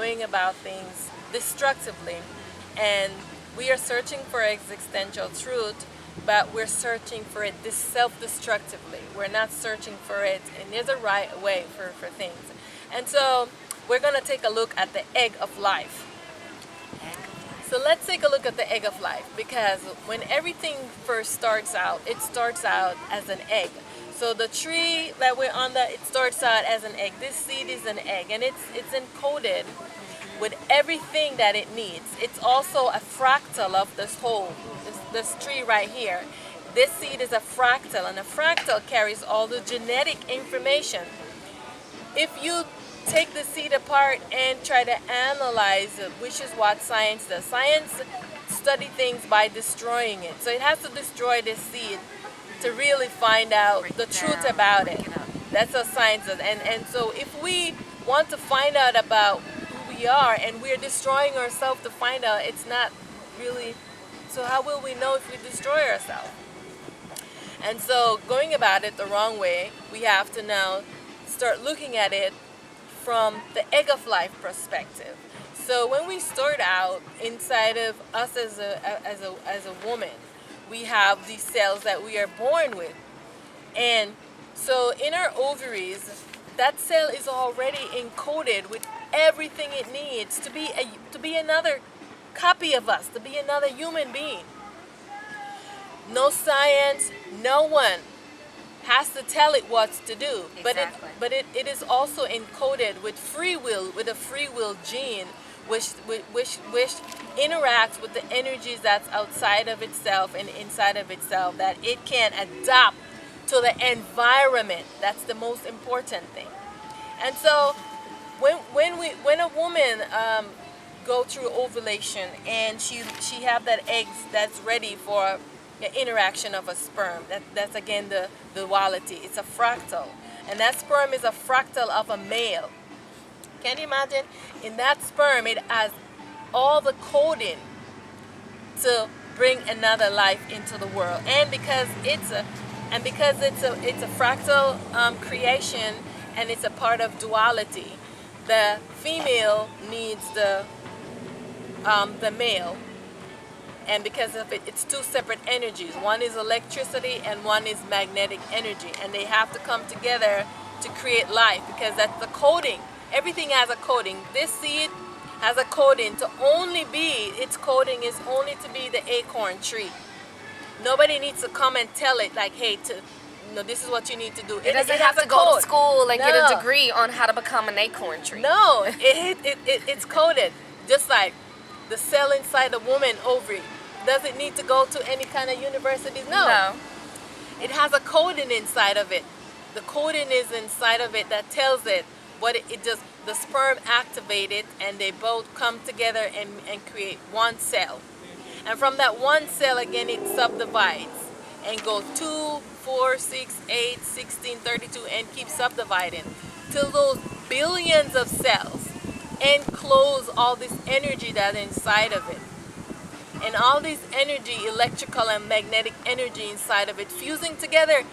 going about things destructively, and we are searching for existential truth, but we're searching for it this self-destructively. We're not searching for it, and there's a right way for things. And so we're going to take a look at the egg of life. So let's take a look at the egg of life, because when everything first starts out, it starts out as an egg. So the tree that we're on, it starts out as an egg. This seed is an egg, and it's encoded with everything that it needs. It's also a fractal of this whole, this tree right here. This seed is a fractal, and a fractal carries all the genetic information. If you take the seed apart and try to analyze it, which is what science does. Science study things by destroying it. So it has to destroy this seed to really find out the truth about it. That's what science does. And so if we want to find out about who we are, and we're destroying ourselves to find out, it's not really, so how will we know if we destroy ourselves? And so going about it the wrong way, we have to now start looking at it from the egg of life perspective. So when we start out inside of us as a woman, we have these cells that we are born with. And so in our ovaries, that cell is already encoded with everything it needs to be another copy of us, to be another human being. No science, no one has to tell it what to do. Exactly. But it is also encoded with free will, with a free will gene, which interacts with the energies that's outside of itself and inside of itself, that it can adapt to the environment. That's the most important thing. And so when a woman go through ovulation, and she have that egg that's ready for the interaction of a sperm, that's again the duality. It's a fractal, and that sperm is a fractal of a male. Can you imagine? In that sperm, it has all the coding to bring another life into the world. And because it's a fractal creation, and it's a part of duality, the female needs the male. And because of it, it's two separate energies. One is electricity and one is magnetic energy. And they have to come together to create life, because that's the coding. Everything has a coding. This seed has a coding to only be, its coding is only to be the acorn tree. Nobody needs to come and tell it like, hey, this is what you need to do. It doesn't have to go to school and get a degree on how to become an acorn tree. No, it's coded. Just like the cell inside a woman ovary. Does it need to go to any kind of universities? No. It has a coding inside of it. The coding is inside of it that tells it what it just, the sperm activated, and they both come together and create one cell. And from that one cell, again, it subdivides and goes 2, 4, 6, 8, 16, 32, and keeps subdividing till those billions of cells enclose all this energy that's inside of it. And all this energy, electrical and magnetic energy inside of it, fusing together.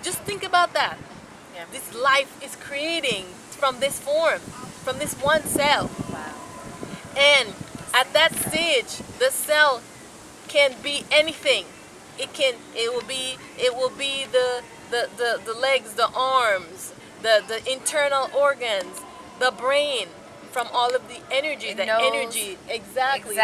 Just think about that. Yeah. This life is creating from this form, from this one cell. Wow. And at that stage, the cell can be anything. It will be the legs, the arms, the internal organs, the brain, from all of the energy, exactly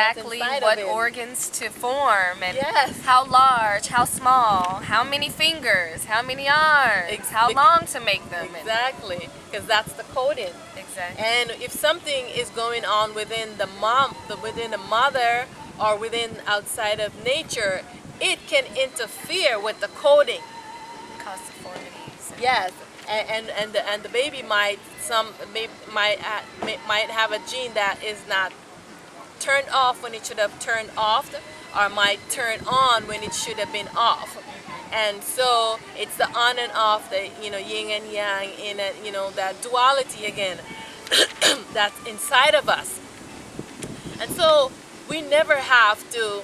what organs to form, and yes, how large, how small, how many fingers, how many arms, how long to make them. Exactly, because that's the coding. Exactly. And if something is going on within the mother, or within outside of nature, it can interfere with the coding. Cause deformities. Yes. And the baby might have a gene that is not turned off when it should have turned off, or might turn on when it should have been off. And so it's the on and off, the yin and yang, in it, that duality again that's inside of us. And so we never have to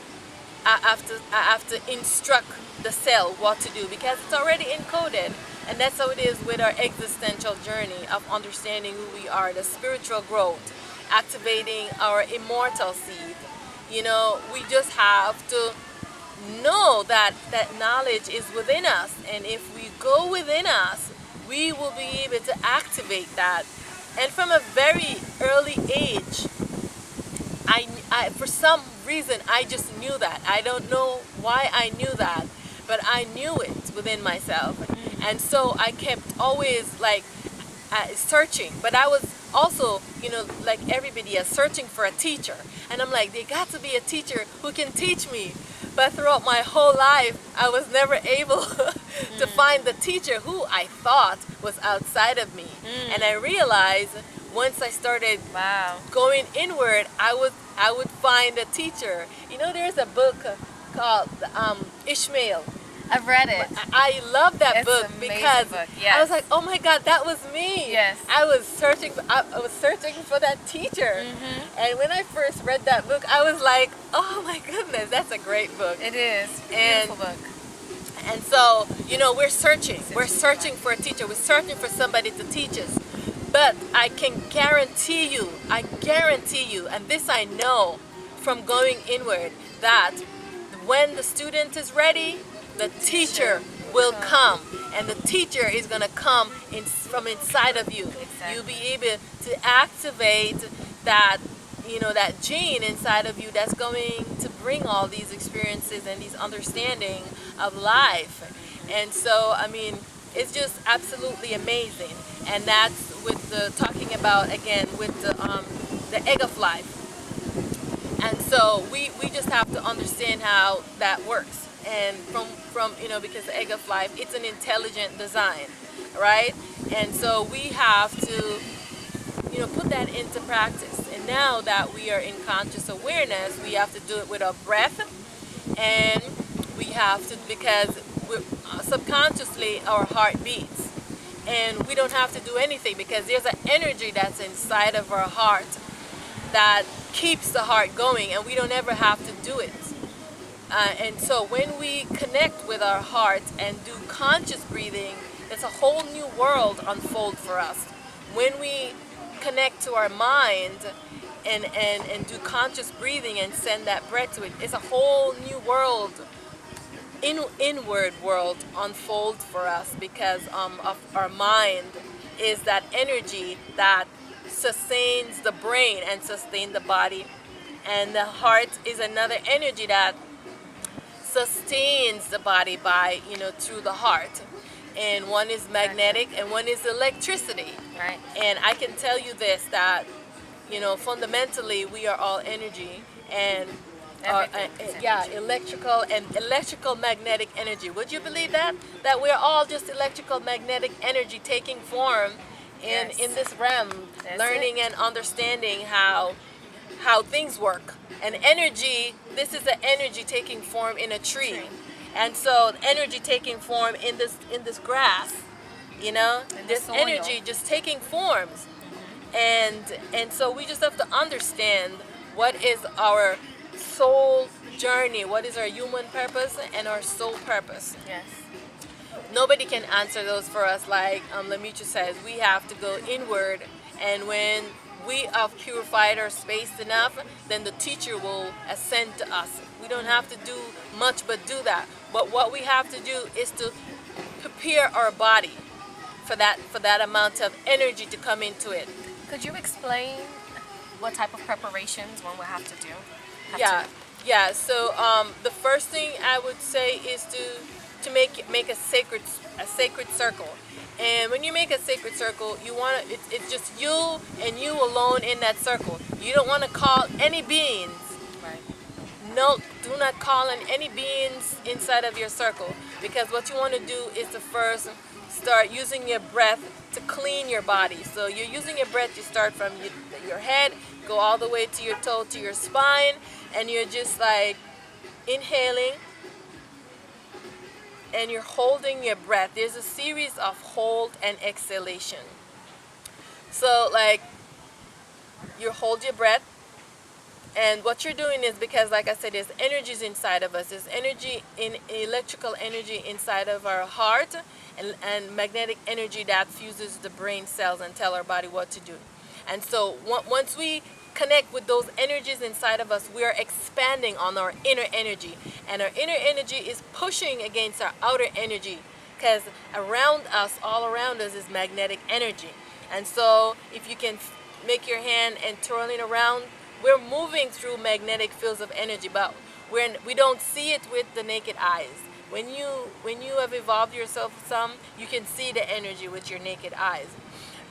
instruct the cell what to do, because it's already encoded. And that's how it is with our existential journey of understanding who we are, the spiritual growth. activating our immortal seed. We just have to know that that knowledge is within us, and if we go within us, we will be able to activate that. And from a very early age, I for some reason I just knew that. I don't know why I knew that, but I knew it within myself. And so I kept always like searching, but I was also, like everybody else, searching for a teacher. And I'm like, there got to be a teacher who can teach me. But throughout my whole life, I was never able to find the teacher who I thought was outside of me. And I realized once I started going inward, I would find a teacher. There's a book called Ishmael. I've read it. I love that It's book an amazing because book, yes. I was like, oh my God, that was me. Yes. I was searching for that teacher. And when I first read that book, I was like, oh my goodness, that's a great book. It is. Beautiful book. And so, we're searching. We're searching for a teacher. We're searching for somebody to teach us. But I can guarantee you, and this I know from going inward, that when the student is ready, the teacher will come, and the teacher is going to come from inside of you. Exactly. You'll be able to activate that, that gene inside of you that's going to bring all these experiences and these understanding of life. And so, it's just absolutely amazing. And that's with the talking about, again, with the egg of life. And so we just have to understand how that works. And from because the egg of life, it's an intelligent design, right? And so we have to put that into practice. And now that we are in conscious awareness, we have to do it with our breath, and we have to, because subconsciously our heart beats, and we don't have to do anything because there's an energy that's inside of our heart that keeps the heart going, and we don't ever have to do it. And so when we connect with our heart and do conscious breathing, it's a whole new world unfold for us. When we connect to our mind and do conscious breathing and send that breath to it, it's a whole new world, inward world unfold for us, because of our mind is that energy that sustains the brain and sustains the body, and the heart is another energy that sustains the body by through the heart. And one is magnetic and one is electricity. Right. And I can tell you this, that fundamentally we are all energy, and electrical magnetic energy. Would you believe that we're all just electrical magnetic energy taking form in this realm, learning and understanding how things work. And energy, this is the energy taking form in a tree. And so energy taking form in this grass, this energy just taking forms. And so we just have to understand what is our soul journey, what is our human purpose and our soul purpose. Yes. Nobody can answer those for us. Like LaMetra says, we have to go inward, and when we have purified our space enough, then the teacher will ascend to us. We don't have to do much but do that. But what we have to do is to prepare our body for that amount of energy to come into it. Could you explain what type of preparations one will have to do? Yeah. So the first thing I would say is to make a sacred circle. And when you make a sacred circle, it's just you and you alone in that circle. You don't want to call any beings. Right. No, do not call in any beings inside of your circle, because what you want to do is to first start using your breath to clean your body. So you're using your breath, you start from your head, go all the way to your toe, to your spine, and you're just like inhaling, and you're holding your breath. There's a series of hold and exhalation. So like you hold your breath, and what you're doing is, because like I said, there's energies inside of us. There's electrical energy inside of our heart, and magnetic energy that fuses the brain cells and tell our body what to do. And so once we connect with those energies inside of us, we are expanding on our inner energy. And our inner energy is pushing against our outer energy, because around us, all around us, is magnetic energy. And so if you can make your hand and twirl it around, we're moving through magnetic fields of energy, but we don't see it with the naked eyes. When you have evolved yourself some, you can see the energy with your naked eyes.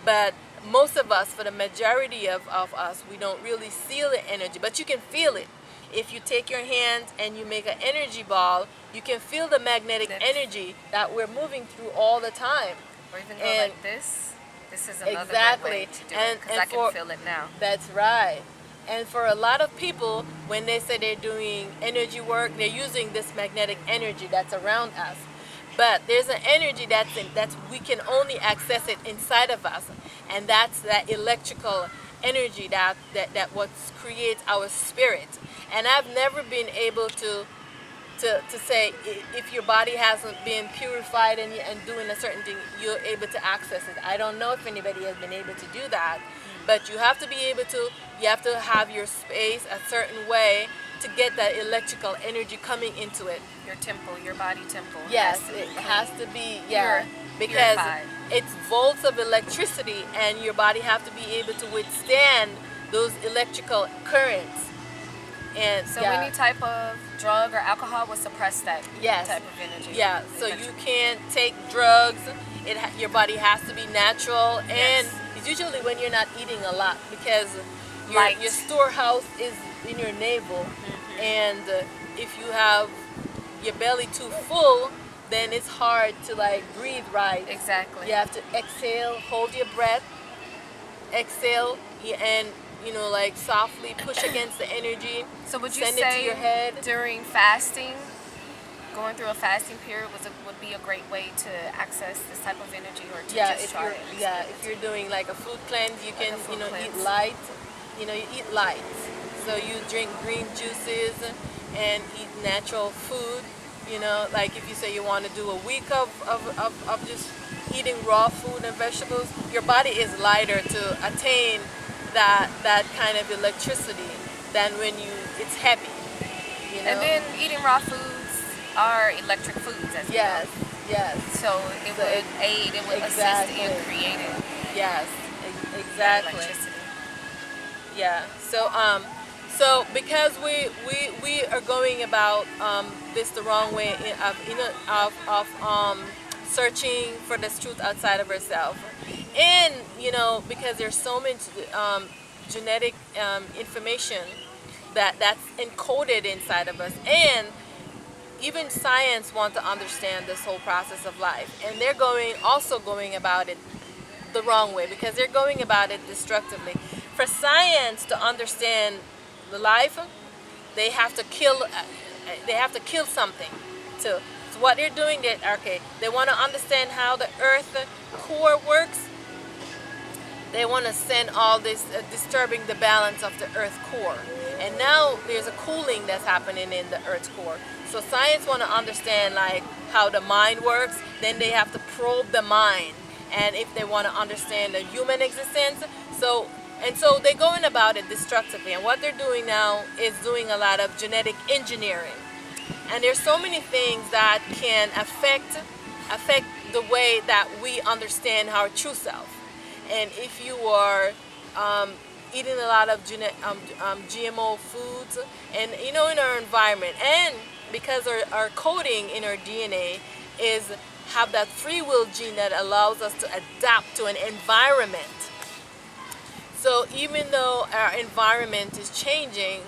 But most of us, for the majority of us, we don't really see the energy, but you can feel it. If you take your hand and you make an energy ball, you can feel the magnetic energy that we're moving through all the time. Or even go like this. This is another Exactly. great way to do it, because I can feel it now. That's right. And for a lot of people, when they say they're doing energy work, they're using this magnetic energy that's around us. But there's an energy that we can only access it inside of us, and that's that electrical energy that what creates our spirit. And I've never been able to say if your body hasn't been purified and doing a certain thing, you're able to access it. I don't know if anybody has been able to do that, but you have to be able to. You have to have your space a certain way to get that electrical energy coming into it. Your temple, your body temple. Yes, it has to be, because it's volts of electricity, and your body have to be able to withstand those electrical currents. And so any type of drug or alcohol will suppress that type of energy. Yeah, so you can't take drugs. Your body has to be natural, and it's usually when you're not eating a lot, because your storehouse is in your navel, and if you have your belly too full, then it's hard to like breathe right. Exactly. You have to exhale, hold your breath, exhale, and like softly push against the energy. So would you send say it to your head during fasting, going through a fasting period would be a great way to access this type of energy, or to just try it? If you're doing like a food cleanse, you can cleanse. eat light. You eat light. So you drink green juices and eat natural food. Like if you say you want to do a week of just eating raw food and vegetables, your body is lighter to attain that kind of electricity than when it's heavy. And then eating raw foods are electric foods as well. Yes. So it would aid, it would assist in creating. Yes, exactly. Electricity. Yeah. So because we are going about this the wrong way of searching for this truth outside of ourselves, and because there's so much genetic information that's encoded inside of us, and even science wants to understand this whole process of life, and they're also going about it the wrong way, because they're going about it destructively. For science to understand the life, they have to kill something too. So what they're doing, they want to understand how the earth core works. They want to send all this disturbing the balance of the earth core, and now there's a cooling that's happening in the earth's core. So science want to understand like how the mind works. Then they have to probe the mind, and if they want to understand the human existence, so they're going about it destructively. And what they're doing now is doing a lot of genetic engineering. And there's so many things that can affect the way that we understand our true self. And if you are eating a lot of GMO foods, and in our environment, and because our coding in our DNA is have that free will gene that allows us to adapt to an environment. So even though our environment is changing,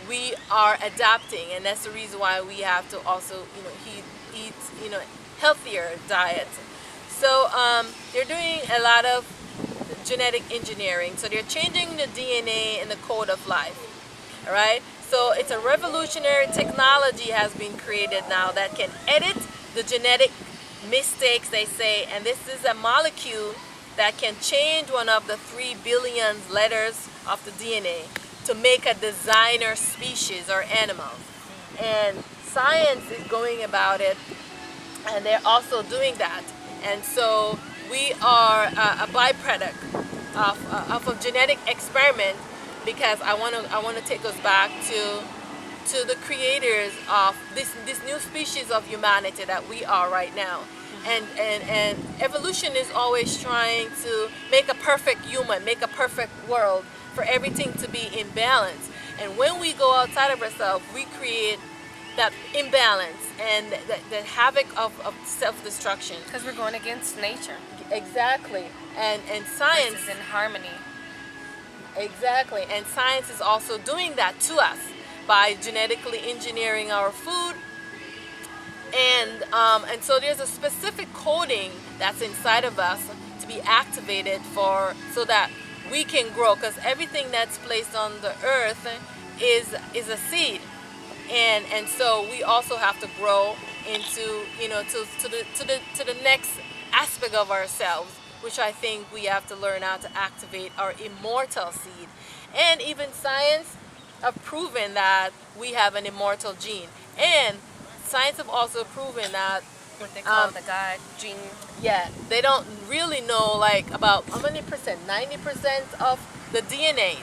we are adapting, and that's the reason why we have to also eat healthier diets. So they're doing a lot of genetic engineering. So they're changing the DNA and the code of life. All right. So it's a revolutionary technology has been created now that can edit the genetic mistakes, they say, and this is a molecule that can change one of the 3 billion letters of the DNA to make a designer species or animal. And science is going about it, and they're also doing that. And so we are a byproduct of a genetic experiment because I want to take us back to the creators of this new species of humanity that we are right now. And evolution is always trying to make a perfect human, make a perfect world for everything to be in balance. And when we go outside of ourselves, we create that imbalance and the havoc of self-destruction. Because we're going against nature. Exactly. And science is in harmony. Exactly. And science is also doing that to us by genetically engineering our food. And so there's a specific coding that's inside of us to be activated so that we can grow, because everything that's placed on the earth is a seed, and so we also have to grow into to the next aspect of ourselves, which I think we have to learn how to activate our immortal seed. And even science have proven that we have an immortal gene, and science have also proven that what they call the God gene. Yeah, they don't really know like about how many percent, 90% of the DNA.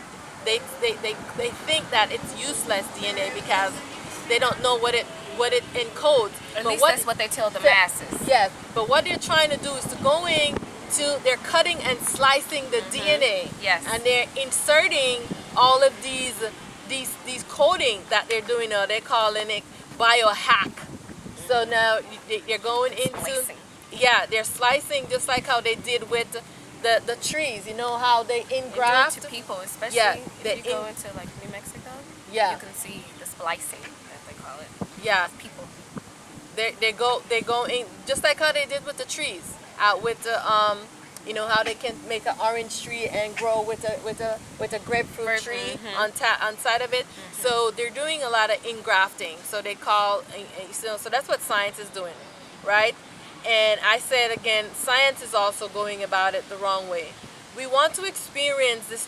They think that it's useless DNA because they don't know what it encodes. At least that's what they tell the masses. Yes, but what they're trying to do is they're cutting and slicing the DNA. Yes. And they're inserting all of these coding that they're doing now. They're calling it biohack. So now they're going into slicing. Yeah, they're slicing just like how they did with the trees. You know how they engraft to people, especially if you go into like New Mexico. Yeah, you can see the splicing, as they call it. Yeah, people. They go in just like how they did with the trees out with the you know how they can make an orange tree and grow with a grapefruit tree on side of it. So they're doing a lot of engrafting. So they call so that's what science is doing, right? And I said again, science is also going about it the wrong way. We want to experience this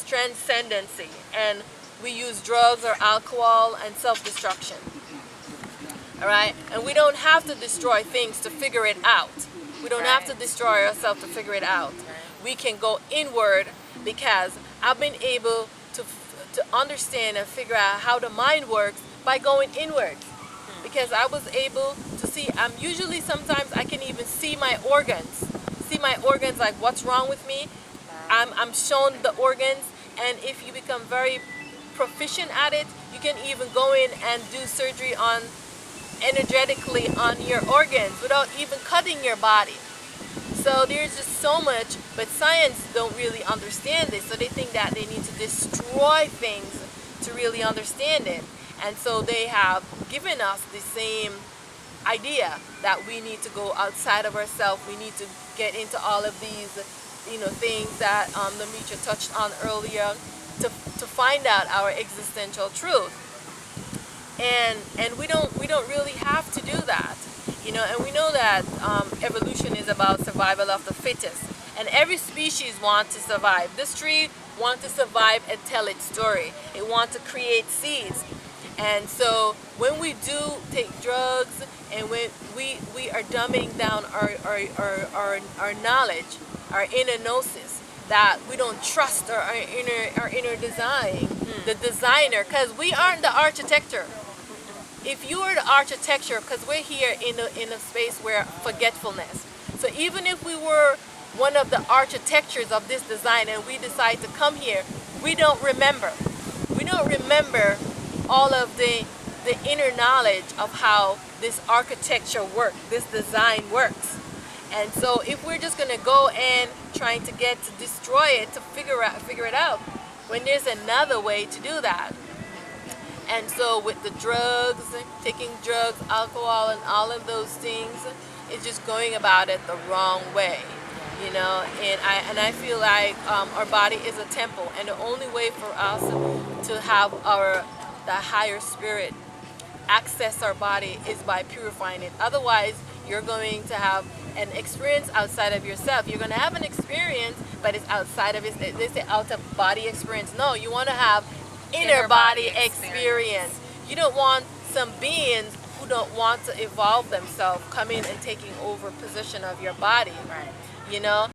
transcendency, and we use drugs or alcohol and self-destruction. All right, and we don't have to destroy things to figure it out. We don't have to destroy ourselves to figure it out. We can go inward, because I've been able to understand and figure out how the mind works by going inward. Because I was able to see, sometimes I can even see my organs like what's wrong with me. I'm shown the organs, and if you become very proficient at it, you can even go in and do surgery energetically on your organs without even cutting your body. So there's just so much, but science don't really understand this, so they think that they need to destroy things to really understand it. And so they have given us the same idea that we need to go outside of ourselves. We need to get into all of these, things that LaMetra touched on earlier to find out our existential truth. And we don't really have to do that, And we know that evolution is about survival of the fittest, and every species wants to survive. This tree wants to survive and tell its story. It wants to create seeds. And so when we do take drugs and when we are dumbing down our knowledge, our inner gnosis, that we don't trust our inner design, the designer, because we aren't the architecture. If you are the architecture, because we're here in a space where forgetfulness. So even if we were one of the architectures of this design and we decide to come here, we don't remember. We don't remember all of the inner knowledge of how this architecture works, this design works. And so if we're just going to go and trying to destroy it to figure it out, when there's another way to do that. And so with the drugs, taking drugs, alcohol, and all of those things, it's just going about it the wrong way, And I feel like our body is a temple, and the only way for us to have the higher spirit access our body is by purifying it. Otherwise, you're going to have an experience outside of yourself. You're going to have an experience, but it's outside of it. They say out of body experience. No, you want to have inner body experience. You don't want some beings who don't want to evolve themselves coming and taking over position of your body. Right.